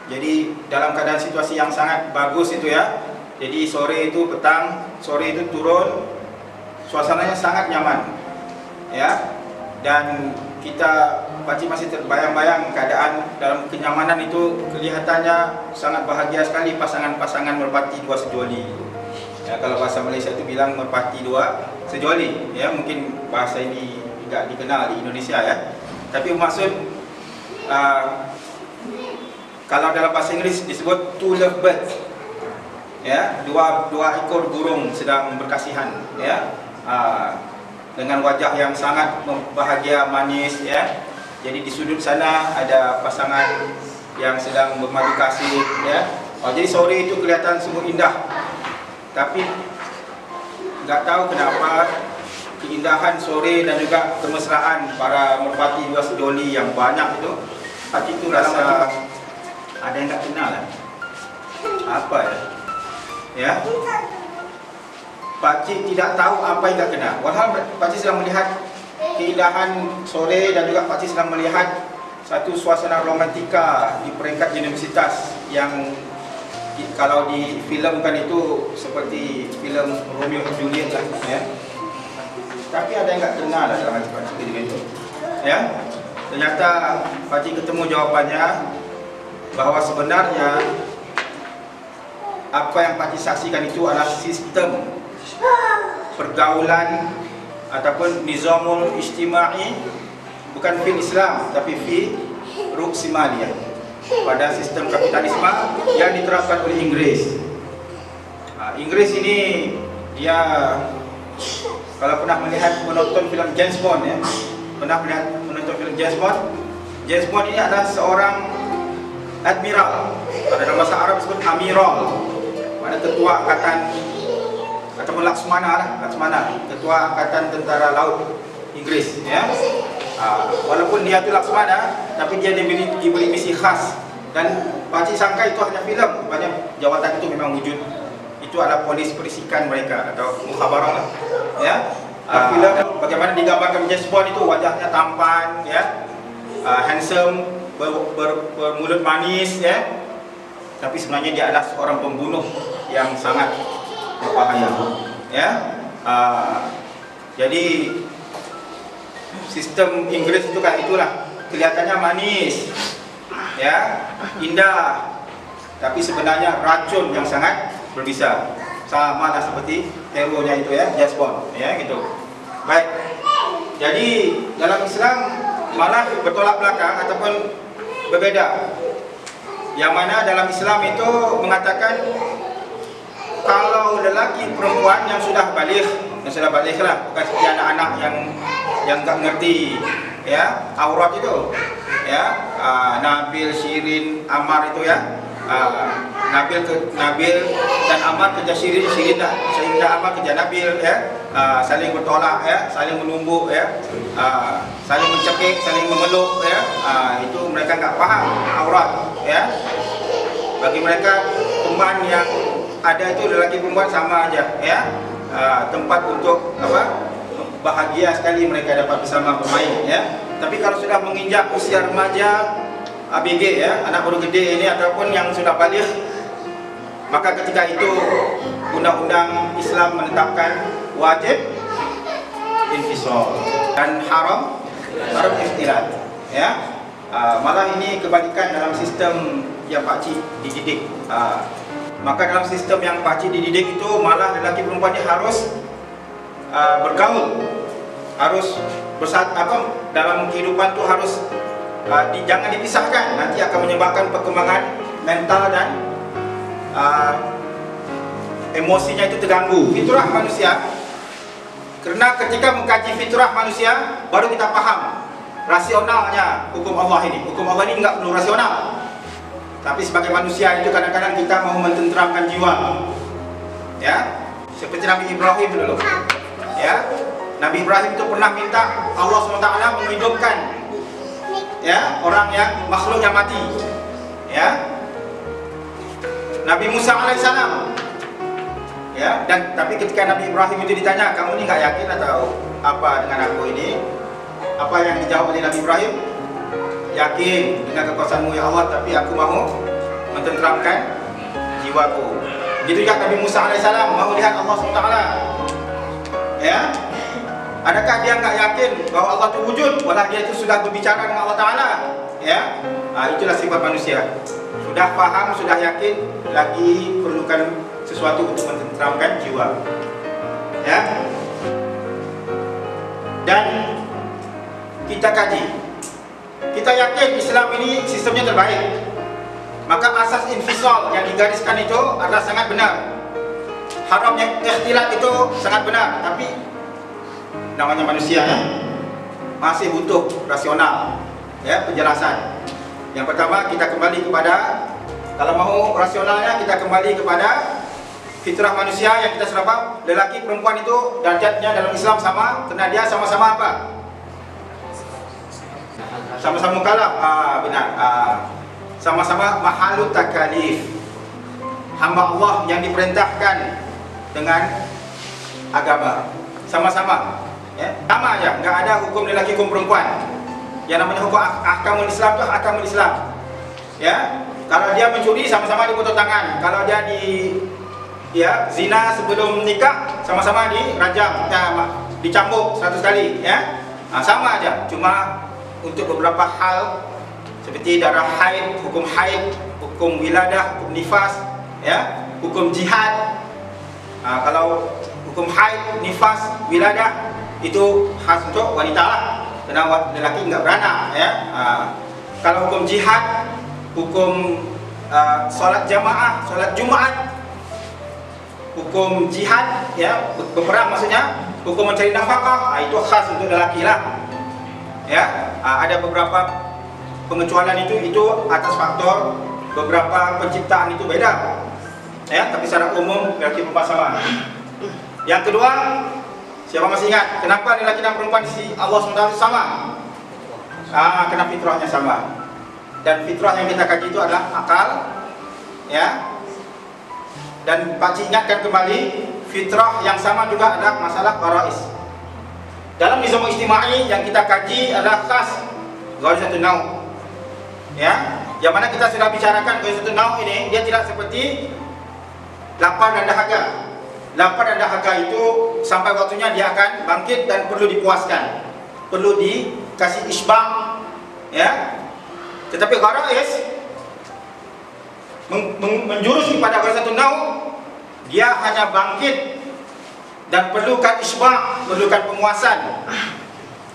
Jadi dalam keadaan situasi yang sangat bagus itu ya. Jadi sore itu petang, sore itu turun, suasananya sangat nyaman ya. Dan kita pakcik masih terbayang-bayang keadaan dalam kenyamanan itu, kelihatannya sangat bahagia sekali pasangan-pasangan merpati dua sejoli ya. Kalau bahasa Malaysia itu bilang merpati dua sejoli ya. Mungkin bahasa ini tidak dikenal di Indonesia ya. Tapi maksud kalau dalam bahasa Inggeris disebut two lovebirds ya, dua ekor burung sedang berkasihan ya, dengan wajah yang sangat bahagia, manis ya. Jadi di sudut sana ada pasangan yang sedang bermadu kasih ya. Jadi sore itu kelihatan sungguh indah. Tapi nggak tahu kenapa keindahan sore dan juga kemesraan para merpati dua sejoli yang banyak itu, pakcik itu rasa ada yang nggak kenal lah. Apa ya? Pakcik tidak tahu apa yang nggak kenal. Walhal pakcik sedang melihat keindahan sore dan juga pakcik sedang melihat satu suasana romantika di peringkat universitas yang kalau difilmkan itu seperti filem Romeo dan Juliet lah ya. Tapi ada yang nggak kenal lah dalam hati pakcik ketika itu ya. Ternyata pakcik ketemu jawapannya, bahwa sebenarnya apa yang pakcik saksikan itu adalah sistem pergaulan ataupun nizamul ijtimai, bukan fi Islam tapi fi Ruksimaliyah, pada sistem kapitalisme yang diterapkan oleh Inggris. Inggris ini dia, kalau pernah melihat menonton filem James Bond ya, pernah melihat menonton filem James Bond. James Bond ini adalah seorang admiral, pada dalam bahasa Arab disebut amiral, mana ketua angkatan ataupun Laksmana, ketua angkatan tentara laut Inggris ya. Walaupun dia itu Laksmana, tapi dia diberi misi khas. Dan pakcik sangka itu hanya filem, banyak jawatan itu memang wujud. Itu adalah polis perisikan mereka atau mukhabarah lah ya. Filem bagaimana digambarkan James Bond itu, wajahnya tampan ya, handsome, bermulut manis ya. Tapi sebenarnya dia adalah seorang pembunuh yang sangat berbahaya ya. Jadi sistem Inggris itu kan itulah, kelihatannya manis ya, indah, tapi sebenarnya racun yang sangat berbisa. Sama lah seperti hero-nya itu ya, James Bond ya gitu. Baik. Jadi dalam Islam malah bertolak belakang ataupun berbeda. Yang mana dalam Islam itu mengatakan kalau lelaki perempuan yang sudah baligh lah, bukan seperti anak-anak yang tak mengerti ya aurat itu ya. Nabil, Shirin, Ammar itu ya. Nabil dan Ammar kerja Shirin dah, sehingga Ammar kerja Nabil ya. Saling bertolak ya, saling menumbuk ya, saling mencekik, saling memeluk ya. Itu mereka nggak paham aurat ya. Bagi mereka teman yang ada itu lelaki perempuan sama aja ya. Tempat untuk apa, bahagia sekali mereka dapat bersama bermain ya. Tapi kalau sudah menginjak usia remaja, ABG ya, anak baru gede ini ataupun yang sudah baligh, maka ketika itu undang-undang Islam menetapkan wajib infisal dan haram iftirat ya. Malah ini kebalikan dalam sistem yang pakcik dididik. Maka dalam sistem yang pakcik dididik itu malah lelaki perempuan ini harus bergaul, harus dalam kehidupan itu harus jangan dipisahkan, nanti akan menyebabkan perkembangan mental dan emosinya itu terganggu. Fitrah manusia, karena ketika mengkaji fitrah manusia baru kita paham rasionalnya hukum Allah ini. Hukum Allah ini enggak perlu rasional, tapi sebagai manusia itu kadang-kadang kita mau mententeramkan jiwa ya. Seperti Nabi Ibrahim dulu ya. Nabi Ibrahim itu pernah minta Allah SWT menghidupkan ya orang yang makhluk yang mati ya. Nabi Musa alaihissalam ya. Dan tapi ketika Nabi Ibrahim itu ditanya, kamu ini nggak yakin atau apa dengan aku ini, apa yang dijawab oleh Nabi Ibrahim? Yakin dengan kekuasaanmu ya Allah, tapi aku mau mententeramkan jiwaku. Begitu juga Nabi Musa AS mau lihat Allah SWT. Ya, adakah dia nggak yakin bahwa Allah itu wujud, walau dia itu sudah berbicara dengan Allah Ta'ala? Ya, itulah sifat manusia. Sudah paham, sudah yakin, lagi perlukan sesuatu untuk menenteramkan jiwa. Ya, dan kita kaji, kita yakin Islam ini sistemnya terbaik. Maka asas infisal yang digariskan itu adalah sangat benar. Haramnya ikhtilat itu sangat benar. Tapi namanya manusia ya, masih butuh rasional ya, penjelasan. Yang pertama kita kembali kepada, kalau mau rasionalnya kita kembali kepada fitrah manusia yang kita serap. Lelaki perempuan itu derajatnya dalam Islam sama, karena dia sama-sama apa? Sama-sama mukallaf. Benar. Sama-sama mahalut takalif, hamba Allah yang diperintahkan dengan agama. Sama-sama ya, sama aja, nggak ada hukum lelaki hukum perempuan. Yang namanya hukum ahkamul Islam itu ahkamul Islam ya. Kalau dia mencuri sama-sama dipotong tangan. Kalau dia zina sebelum nikah sama-sama dirajam, dicambuk 100 kali ya. Sama aja, cuma untuk beberapa hal seperti darah haid, hukum wiladah, hukum nifas, ya, hukum jihad. Kalau hukum haid, nifas, wiladah itu khas untuk wanita lah, karena lelaki nggak beranak, ya. Kalau hukum jihad, hukum sholat jamaah, sholat Jumat, hukum jihad, ya, berperang maksudnya, hukum mencari nafkah, itu khas untuk lelaki lah, ya. Ada beberapa pengecualian itu atas faktor beberapa penciptaan itu beda ya, tapi secara umum lelaki perempuan sama. Yang kedua, siapa masih ingat kenapa lelaki dan perempuan di Allah SWT sama? Karena fitrahnya sama. Dan fitrah yang kita kaji itu adalah akal ya. Dan Pak Cik ingatkan kembali, fitrah yang sama juga adalah masalah qarais. Dalam nizam ijtimai yang kita kaji adalah khas gharizatun naum ya, yang mana kita sudah bicarakan gharizatun naum ini, dia tidak seperti lapar dan dahaga. Lapar dan dahaga itu sampai waktunya dia akan bangkit dan perlu dipuaskan, perlu dikasih isbah ya. Tetapi gharais menjurus kepada gharizatun naum, dia hanya bangkit dan perlukan isbah, perlukan penguasaan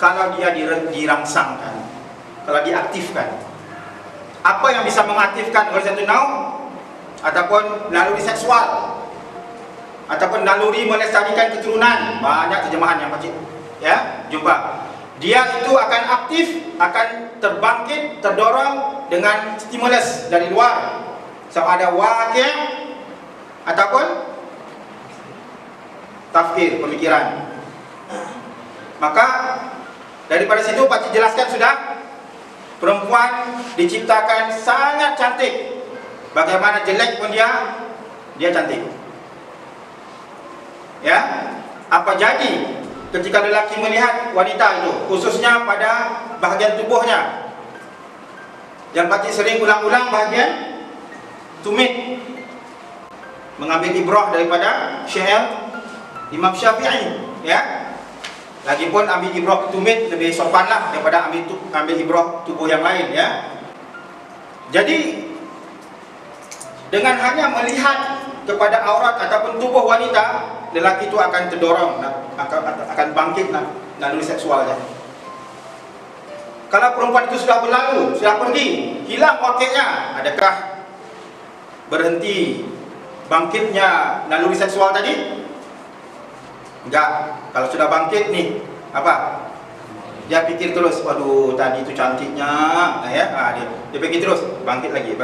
kalau dia dirangsangkan, kalau diaktifkan. Apa yang bisa mengaktifkan gharizatun naum? Ataupun naluri seksual, ataupun naluri melestarikan keturunan. Banyak terjemahan yang Pakcik ya, jumpa. Dia itu akan aktif, akan terbangkit, terdorong dengan stimulus dari luar, sama ada waqi' ataupun tafkir, pemikiran. Maka daripada situ Pakcik jelaskan sudah, perempuan diciptakan sangat cantik. Bagaimana jelek pun dia cantik. Ya, apa jadi ketika lelaki melihat wanita itu, khususnya pada bahagian tubuhnya? Yang Pakcik sering ulang-ulang bahagian tumit, mengambil ibrah daripada syair Imam Syafi'i, ya. Lagipun ambil ibrah tumit lebih sopan lah daripada ambil ibrah tubuh yang lain ya. Jadi dengan hanya melihat kepada aurat ataupun tubuh wanita, lelaki itu akan terdorong, akan bangkit naluri seksualnya. Kalau perempuan itu sudah berlalu, sudah pergi, hilang wakilnya, adakah berhenti bangkitnya naluri seksual tadi? Enggak. Kalau sudah bangkit nih, apa? Dia pikir terus, waduh tadi itu cantiknya, ya. Dia pikir terus, bangkit lagi.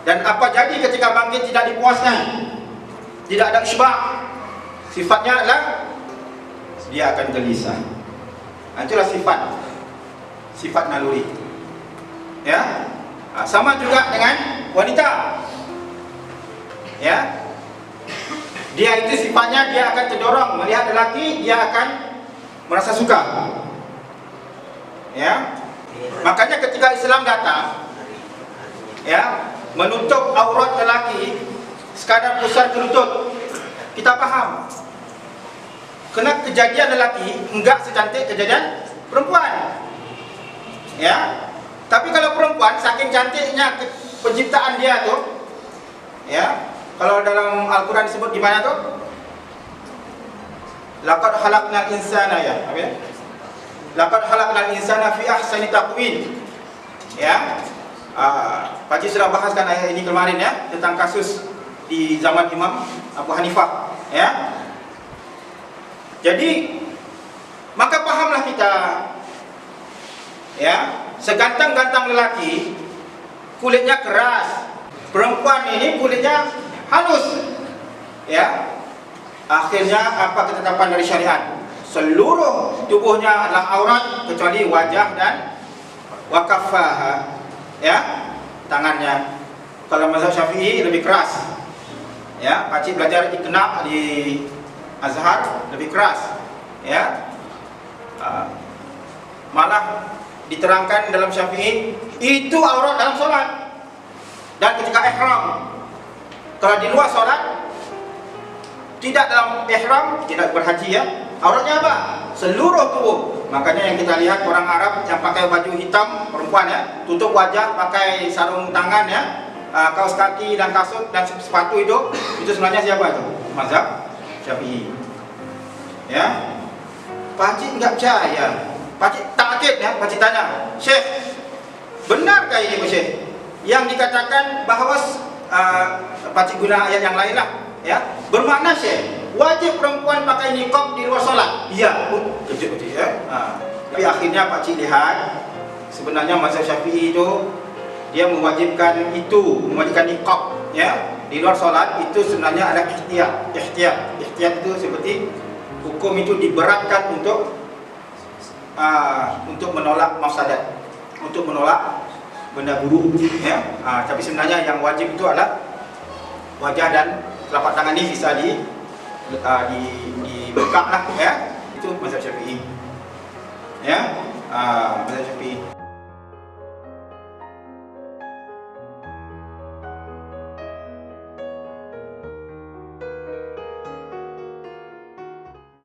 Dan apa jadi ketika bangkit tidak dipuaskan, tidak ada isbah? Sifatnya adalah dia akan gelisah. Itulah sifat naluri. Ya. Sama juga dengan wanita. Ya. Dia itu sifatnya, dia akan terdorong melihat lelaki, dia akan merasa suka. Ya. Makanya ketika Islam datang, ya, menutup aurat lelaki sekadar pusar ke lutut, kita faham. Kena kejadian lelaki enggak secantik kejadian perempuan. Ya. Tapi kalau perempuan saking cantiknya penciptaan dia tuh, ya. Kalau dalam Al-Qur'an disebut di mana tuh? Laqad khalaqnal insana, ya. Apa ya? Laqad khalaqnal insana fi ahsani taqwim. Ya. Pak Cik sudah bahaskan ayat ini kemarin ya, tentang kasus di zaman Imam Abu Hanifah, ya. Jadi maka pahamlah kita, ya, segantang-gantang lelaki kulitnya keras, perempuan ini kulitnya halus, ya. Akhirnya apa ketetapan dari syariat? Seluruh tubuhnya adalah aurat kecuali wajah dan wakafaha, ya, tangannya. Kalau mazhab Syafi'i lebih keras, ya. Pak Cik belajar ikna di Azhar lebih keras, ya. Malah diterangkan dalam Syafi'i itu aurat dalam sholat dan ketika ihram. Kalau di luar sholat, tidak dalam ihram, tidak berhaji, ya, auratnya apa? Seluruh tubuh. Makanya yang kita lihat orang Arab yang pakai baju hitam, perempuan, ya, tutup wajah, pakai sarung tangan, ya, kaos kaki dan kasut dan sepatu itu sebenarnya siapa itu? Mazhab Syafi'i, ya. Pak Cik enggak percaya. Pak Cik takut, ya. Pak Cik tanya, Syekh, benarkah ini, Syekh, yang dikatakan bahawa Pak Cik guna ayat yang lain lah, ya, bermakna Syekh wajib perempuan pakai niqab di luar solat? Iya. Kejut, ya. Tapi akhirnya Pak Cik lihat sebenarnya mazhab Syafi'i itu dia mewajibkan niqab, ya, di luar solat. Itu sebenarnya ada ihtiyat. Ihtiyat itu seperti hukum itu diberatkan untuk menolak mafsadat, untuk menolak benda buruk, ya. Tapi sebenarnya yang wajib itu adalah wajah dan telapak tangan ini bisa dibuka lah, ya. Itu mazhab Syafi'i, ya. Mazhab Syafi'i.